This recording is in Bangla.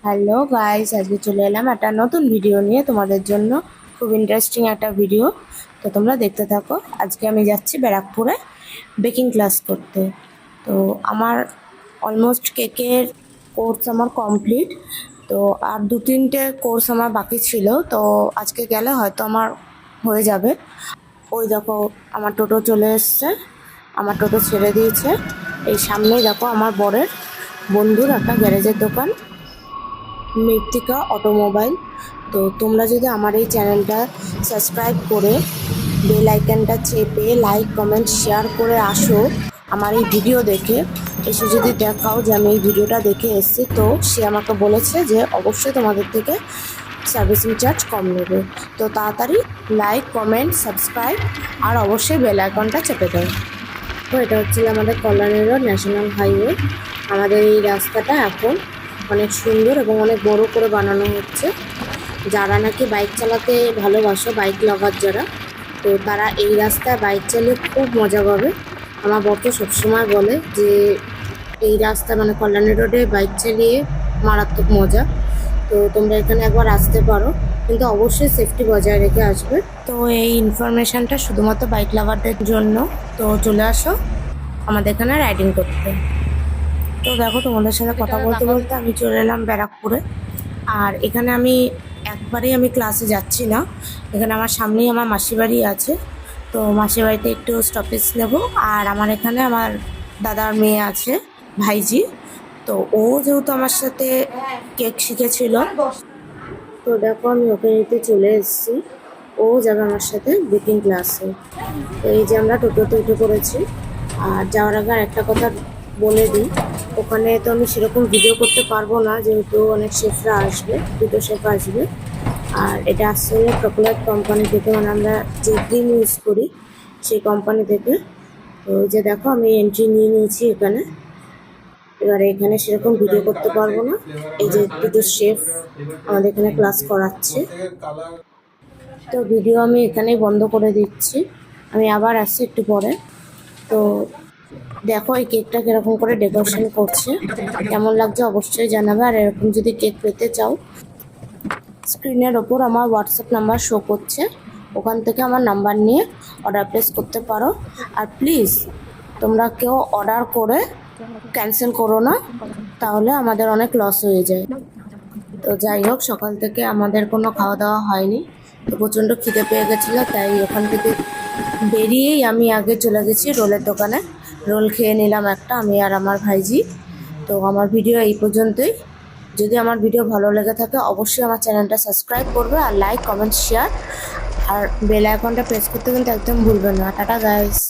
হ্যালো গাইস, আজকে চলে এলাম একটা নতুন ভিডিও নিয়ে তোমাদের জন্য। খুব ইন্টারেস্টিং একটা ভিডিও, তো তোমরা দেখতে থাকো। আজকে আমি যাচ্ছি ব্যারাকপুরে বেকিং ক্লাস করতে। তো আমার অলমোস্ট কেকের কোর্স আমার কমপ্লিট। তো আর 2-3টে কোর্স আমার বাকি ছিল, তো আজকে গেলে হয়তো আমার হয়ে যাবে। ওই দেখো, আমার টোটো চলে এসছে, আমার টোটো ছেড়ে দিয়েছে। এই সামনেই দেখো আমার বরের বন্ধুর একটা গ্যারেজের দোকান, মৃত্তিকা অটোমোবাইল। তো তোমরা যদি আমার এই চ্যানেলটা সাবস্ক্রাইব করে বেল আইকনটা চেপে লাইক কমেন্ট শেয়ার করে আসো, আমার এই ভিডিও দেখে এসে যদি দেখাও যে আমি এই ভিডিওটা দেখে এসেছি, তো সে আমাকে বলেছে যে অবশ্যই তোমাদের থেকে সার্ভিসিং চার্জ কম নেবে। তো তাড়াতাড়ি লাইক কমেন্ট সাবস্ক্রাইব আর অবশ্যই বেল আইকনটা চেপে দাও। তো এটা হচ্ছিল আমাদের কল্যাণী রোড ন্যাশনাল হাইওয়ে। আমাদের এই রাস্তাটা এখন অনেক সুন্দর এবং অনেক বড় করে বানানো হচ্ছে। যারা নাকি বাইক চালাতে ভালোবাসো, বাইক লাভার যারা, তো তারা এই রাস্তায় বাইক চালিয়ে খুব মজা পাবে। আমার বর তো সবসময় বলে যে এই রাস্তা মানে কল্যাণী রোডে বাইক চালিয়ে মারাত্মক মজা। তো তোমরা এখানে একবার আসতে পারো, কিন্তু অবশ্যই সেফটি বজায় রেখে আসবে। তো এই ইনফরমেশনটা শুধুমাত্র বাইক লাভারদের জন্য। তো চলে আসো আমাদের এখানে রাইডিং করতে। তো দেখো, তোমাদের সাথে কথা বলতে বলতে আমি চলে এলাম ব্যারাকপুরে। আর এখানে একবারেই আমি ক্লাসে যাচ্ছি না, এখানে আমার সামনেই আমার মাসির বাড়ি আছে। তো মাসির বাড়িতে একটু স্টপেজ নেব। আর আমার এখানে আমার দাদার মেয়ে আছে, ভাইজি। তো ও যেহেতু আমার সাথে কেক শিখেছিল, তো দেখো আমি ওকে নিতে চলে এসেছি। ও যাবে আমার সাথে বেকিং ক্লাসে। তো এই যে আমরা টোটোতে উঠে পড়েছি। আর যাওয়ার আগে একটা কথা বলে দিই, ওখানে তো আমি সেরকম ভিডিও করতে পারবো না, যেহেতু অনেক শেফরা আসবে, দুটো শেফ আসবে। আর এটা আসছে চকোলেট কোম্পানি থেকে, মানে আমরা যে ক্রিম ইউজ করি সেই কোম্পানি থেকে। তো এই যে দেখো, আমি এন্ট্রি নিয়ে নিয়েছি এখানে। এবারে এখানে সেরকম ভিডিও করতে পারবো না। এই যে দুটো শেফ আমাদের এখানে ক্লাস করাচ্ছে, তো ভিডিও আমি এখানেই বন্ধ করে দিচ্ছি। আমি আবার আসছি একটু পরে। তো দেখো এই কেকটা কিরকম করে ডেকোরেশন করছে, কেমন লাগছে অবশ্যই জানাবে। আর এরকম যদি কেক পেতে চাও, স্ক্রিনের ওপর আমার হোয়াটসঅ্যাপ নাম্বার শো করছে, ওখান থেকে আমার নাম্বার নিয়ে অর্ডার প্লেস করতে পারো। আর প্লিজ তোমরা কেউ অর্ডার করে ক্যান্সেল করো না, তাহলে আমাদের অনেক লস হয়ে যায়। তো যাই হোক, সকাল থেকে আমাদের কোনো খাওয়া দাওয়া হয়নি, তো প্রচণ্ড খিদে পেয়ে গেছিলো, তাই ওখান থেকে বেরিয়েই আমি আগে চলে গেছি রোলের দোকানে। রোল খেয়ে নিলাম একটা, আমি আর আমার ভাইজি। তো আমার ভিডিও এই পর্যন্তই। যদি আমার ভিডিও ভালো লেগে থাকে অবশ্যই আমার চ্যানেলটা সাবস্ক্রাইব করবে, আর লাইক কমেন্ট শেয়ার আর বেল আইকনটা প্রেস করতে কিন্তু একদম ভুলবেন না। Tata guys.